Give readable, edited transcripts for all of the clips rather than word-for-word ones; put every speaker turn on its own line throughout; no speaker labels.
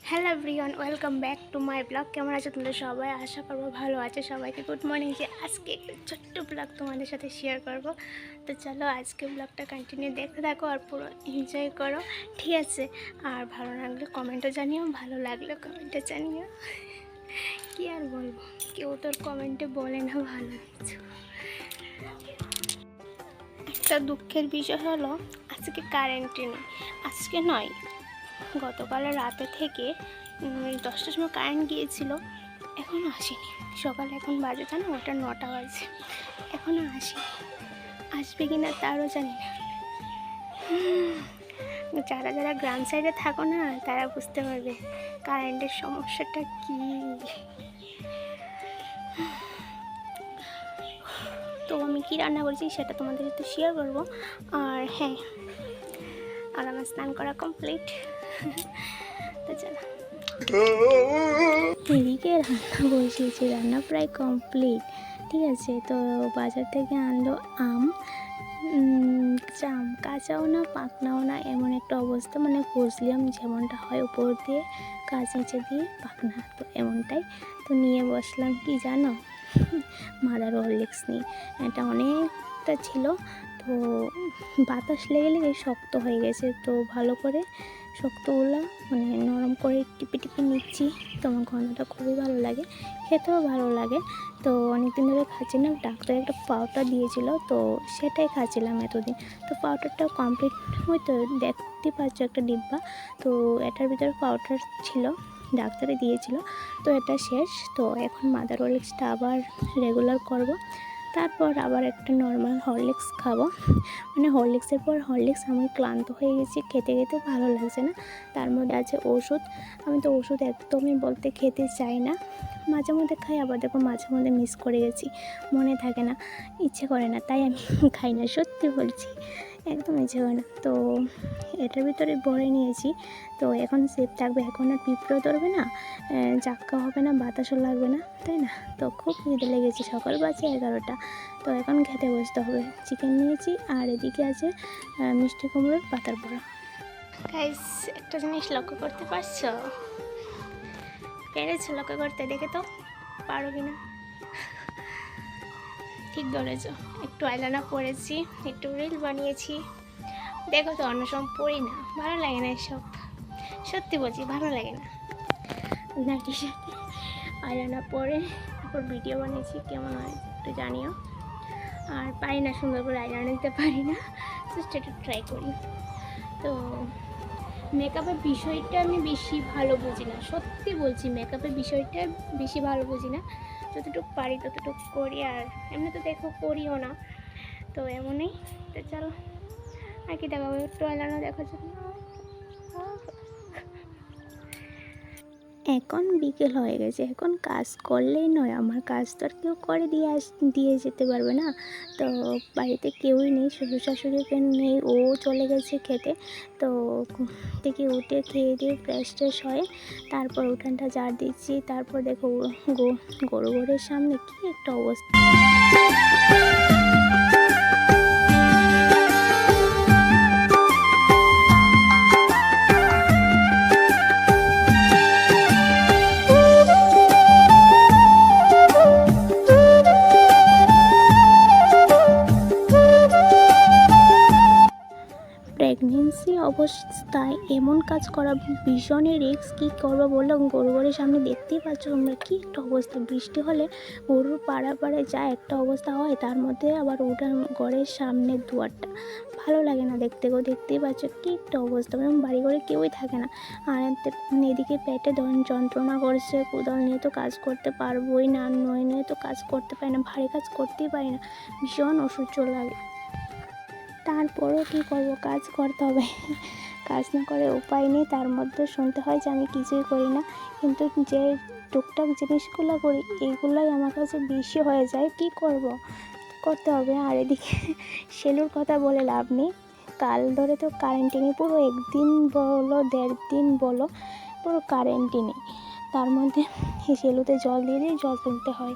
Hello everyone, welcome back to my blog. কেমন আছো তোমরা সবাই? আশা করবো ভালো আছে। সবাইকে গুড মর্নিং। যে আজকে একটা ছোট্ট ব্লগ তোমাদের সাথে শেয়ার করব। তো চলো আজকে ব্লগটা কন্টিনিউ দেখতে থাকো আর পুরো এনজয় করো, ঠিক আছে? আর ভালো লাগলে কমেন্টও জানিও, ভালো লাগলে কমেন্টে জানিও। কি আর বলবো, কেউ তোর কমেন্টে বলে না ভালো কিছু। একটা দুঃখের বিষয় হলো আজকে কারেন্টই নেই। আজকে নয়, গতকালের রাতে থেকে 10টার সময় কারেন্ট গিয়েছিল, এখনও আসেনি। সকালে এখন বাজে না, ওটা 9টা বাজে, এখনও আসেনি। আসবে কি না তারও জানি না। যারা যারা গ্রাম সাইডে থাকো না, তারা বুঝতে পারবে কারেন্টের সমস্যাটা কী। তো আমি কী রান্না করেছি সেটা তোমাদের সাথে শেয়ার করবো। আর হ্যাঁ, আর আমার স্নান করা কমপ্লিট। তো চলো, এদিকে রান্না বসিয়েছি, রান্না প্রায় কমপ্লিট, ঠিক আছে? তো বাজার থেকে আনলো আম, কাঁচাও না পাকনাও না, এমন একটা অবস্থা, মানে কচলিয়াম যেমনটা হয় উপর দিয়ে কাঁচ নিচে দিয়ে পাকনা, তো এমনটাই। তো নিয়ে বসলাম কি জানো, মাদার হরলিক্স নিয়ে। এটা অনেকটা ছিল, তো বাতাস লেগে লেগে শক্ত হয়ে গেছে। তো ভালো করে শক্তগুলো মানে নরম করে টিপে টিপে নিচ্ছি। তো আমার গন্ধটা খুবই ভালো লাগে, খেতেও ভালো লাগে। তো অনেক দিন ধরে খাচ্ছি না, ডাক্তার একটা পাউডার দিয়েছিল, তো সেটাই খাচ্ছিলাম এতদিন। তো পাউডারটাও কমপ্লিট, ওই তো দেখতে পাচ্ছ একটা ডিব্বা, তো এটার ভিতরে পাউডার ছিল, ডাক্তারে দিয়েছিল। তো এটা শেষ। তো এখন মাদার হরলিক্সটা আবার রেগুলার করব, তারপর আবার একটা নর্মাল হরলিক্স খাবো। মানে হরলিক্সের পর হরলিক্স আমি ক্লান্ত হয়ে গেছি, খেতে খেতে ভালো লাগছে না। তার মধ্যে আছে ওষুধ, আমি তো ওষুধ একদমই বলতে খেতে চাই না। মাঝে মধ্যে খাই, আবার দেখো মাঝে মধ্যে মিস করে গেছি, মনে থাকে না, ইচ্ছে করে না, তাই আমি খাই না। সত্যি বলছি, একদম ইচ্ছে করে না। তো এটার ভিতরে ভরে নিয়েছি। তো এখন সেফ থাকবে, এখন আর পিঁপড়েও ধরবে না, জাক্কা হবে না, বাতাসও লাগবে না, তাই না? তো খুব খিদে লেগেছে, সকাল বাজে 11টা। তো এখন খেতে বসতে হবে। চিকেন নিয়েছি, আর এদিকে আছে মিষ্টি কুমড়োর পাতার বড়া। গাইস, একটা জিনিস লক্ষ্য করতে পারছো? পেরেছো লক্ষ্য করতে? দেখে তো পারো কি না। ঠিক ধরেছ, একটু আইলাইনার পরেছি, একটু রিল বানিয়েছি। দেখো তো, অন্য সময় পড়ি না, ভালো লাগে না এসব, সত্যি বলছি ভালো লাগে না। নাইটির সাথে আইলাইনার পরে তারপর ভিডিও বানিয়েছি, কেমন হয় একটু জানিও। আর পারি না সুন্দর করে আইলাইনার দিতে পারি না, জাস্ট একটু ট্রাই করি। তো মেকআপের বিষয়টা আমি বেশি ভালো বুঝি না, সত্যি বলছি, মেকআপের বিষয়টা বেশি ভালো বুঝি না। যতটুকু পারি ততটুকু করি, আর এমনি তো দেখো করিও না, তো এমনই। তো চলো, আর কি দেখাবো, একটু আইলাইনার দেখার জন্য। এখন বিকেল হয়ে গেছে, এখন কাজ করলেই নয়, আমার কাজ তো আর কেউ করে দিয়ে যেতে পারবে না। তো বাড়িতে কেউই নেই, শ্বশুর শাশুড়ি নেই, ও চলে গেছে খেতে। তো থেকে উঠে খেয়ে দিয়ে ফ্রেশ ট্রেশ হয়ে তারপর উঠানটা ঝাড় দিচ্ছি। তারপর দেখো গরু ঘরের সামনে কি একটা অবস্থা। প্রেগনেন্সি অবস্থায় এমন কাজ করা ভীষণই রিস্ক। কী করবো বলো, গরু ঘরের সামনে দেখতেই পাচ্ছ তোমরা কী একটা অবস্থা। বৃষ্টি হলে গরুর পাড়ায় যা একটা অবস্থা হয়, তার মধ্যে আবার ওটা ঘরের সামনের দুয়ারটা ভালো লাগে না দেখতে গো। দেখতেই পাচ্ছ কী একটা অবস্থা, মানে বাড়ি ঘরে কেউই থাকে না। আর এদিকে পেটে যন্ত্রণা করছে, কোদাল নিয়ে তো কাজ করতে পারবোই না, নয় নিয়ে তো কাজ করতে পারি না, ভারী কাজ করতেই পারি না, ভীষণ অসহ্য লাগে। তারপরেও কী করবো, কাজ করতে হবে, কাজ না করে উপায় নেই। তার মধ্যে শুনতে হয় যে আমি কিছুই করি না, কিন্তু যে টুকটাক জিনিসগুলো করি এইগুলোই আমার কাছে বেশি হয়ে যায়। কি করব, করতে হবে। আর এদিকে সেলুর কথা বলে লাভ নেই, কাল ধরে তো কারেন্টই নেই, পুরো 1 দিন বলো 1.5 দিন বলো, পুরো কারেন্টই নেই। তার মধ্যে সেলুতে জল দিয়ে দিয়ে জল তুলতে হয়।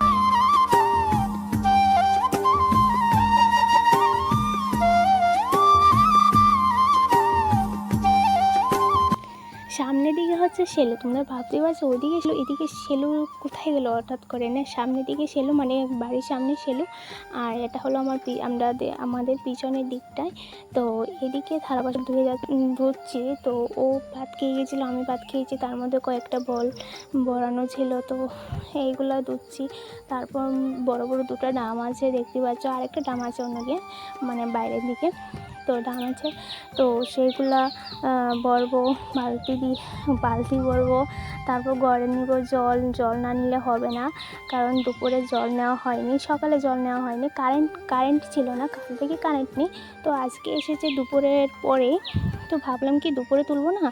সামনের দিকে হচ্ছে সেলু, তোমরা ভাবতেই পারছো ওইদিকে সেলু এদিকে সেলু কোথায় গেলো হঠাৎ করে না, সামনের দিকে সেলু মানে বাড়ির সামনে সেলু, আর এটা হলো আমাদের পিছনের দিকটায়। তো এদিকে থালা বাসন ধুচ্ছি, তো ও ভাত খেয়ে গেছিলো, আমি ভাত খেয়েছি, তার মধ্যে কয়েকটা বল বড়ানো ছিল, তো এইগুলো ধুচ্ছি। তারপর বড় বড় দুটো ডাম আছে দেখতে পাচ্ছ, আরেকটা ডাম আছে অন্যদিকে মানে বাইরের দিকে, তো ডাম আছে, তো সেইগুলা বলবো বালতি বলবো। তারপর ঘরে নিব জল না নিলে হবে না, কারণ দুপুরে জল নেওয়া হয়নি, সকালে জল নেওয়া হয়নি, কারেন্ট ছিল না, কাল থেকে কারেন্ট নেই, তো আজকে এসেছে দুপুরের পরে, তো ভাবলাম কি দুপুরে তুলবো না,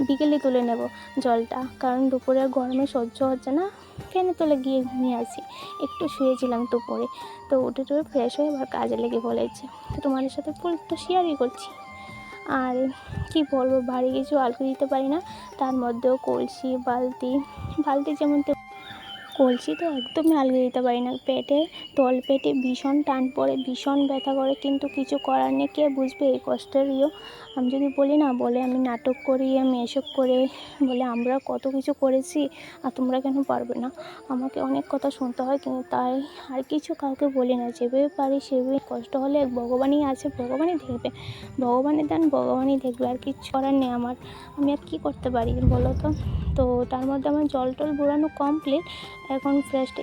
বিকেলে তুলে নেব জলটা, কারণ দুপুরের গরমে সহ্য হচ্ছে না, ফ্যানে তুলে গিয়ে ঘুমিয়ে আসি, একটু শুয়েছিলাম দুপুরে, তো উঠে ফ্রেশ হয়ে আবার কাজে লেগে বলেছে, তো তোমাদের সাথে ফুল তো শেয়ারই করছি। আর কি বলবো, বাড়ি কিছু আলগা দিতে পারি না, তার মধ্যেও কলসি বালতি যেমন কলসি তো একদমই আলগা দিতে পারি না, পেটে ভীষণ টান পড়ে, ভীষণ ব্যথা করে, কিন্তু কিছু করার নেই, কে বুঝবে এই কষ্টের আমি যদি বলি না, বলে আমি নাটক করি, আমি এসব করে, বলে আমরা কত কিছু করেছি আর তোমরা কেন পারবে না, আমাকে অনেক কথা শুনতে হয়, কিন্তু তাই আর কিছু কাউকে বলি না, যেভাবে পারি সেভাবে, কষ্ট হলে ভগবানই আছে, ভগবানই দেখবে, ভগবানের দান ভগবানই দেখবে, আর কিচ্ছু করার নেই আমার, আমি আর কী করতে পারি বলো তো। তো তার মধ্যে আমার জল ভরানো কমপ্লিট, এখন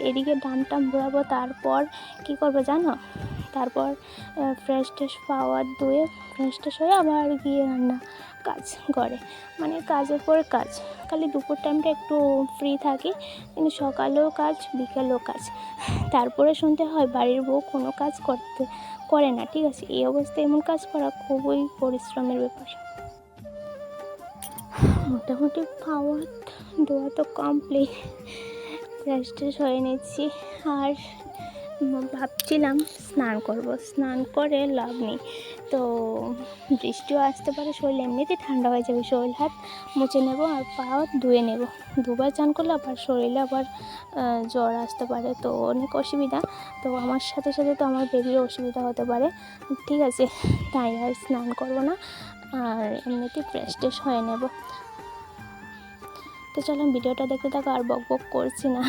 এদিকে ডাম ভরাবো, তারপর কি করবো জানো, তারপর ফ্রেশ ধুয়ে ফ্রেশ হয়ে আবার গিয়ে রান্না কাজ ঘরে, মানে কাজের পর কাজ, খালি দুপুর টাইমটা একটু ফ্রি থাকি, কিন্তু সকালেও কাজ বিকেলেও কাজ, তারপরে শুনতে হয় বাড়ির বউ কোনো কাজ করে না, ঠিক আছে, এই অবস্থায় এমন কাজ করা খুবই পরিশ্রমের ব্যাপার। মোটামুটি খাওয়া ধোয়া তো কমপ্লিট, ফ্রেশ হয়ে নিচ্ছি, আর ভাবছিলাম স্নান করে লাভ নেই, তো বৃষ্টিও আসতে পারে, শরীর এমনিতে ঠান্ডা হয়ে যাবে, শরীর হাত মুছে নেব আর পা ধুয়ে নেব, দুবার স্নান করলে আবার শরীরে আবার জ্বর আসতে পারে, তো অনেক অসুবিধা, তো আমার সাথে তো আমার বেবিরও অসুবিধা হতে পারে, ঠিক আছে, তাই আর স্নান করবো না, আর এমনিতে ফ্রেশ হয়ে নেব। তো চলো ভিডিওটা দেখতে থাকো, আর বক করছি না।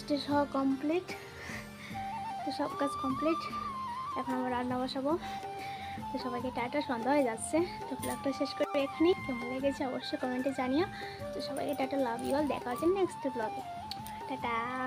ফ্রেশ হওয়া কমপ্লিট, তো সব কাজ কমপ্লিট, এখন আমরা রান্না বসাবো, তো সবাইকে টাটা, সন্ধ্যা হয়ে যাচ্ছে, তো ব্লগটা শেষ করবো এখানেই, কেমন লেগেছে অবশ্যই কমেন্টে জানিও, তো সবাইকে টাটা, লাভ ইউ অল, দেখা হচ্ছে নেক্সট ব্লগে, টাটা।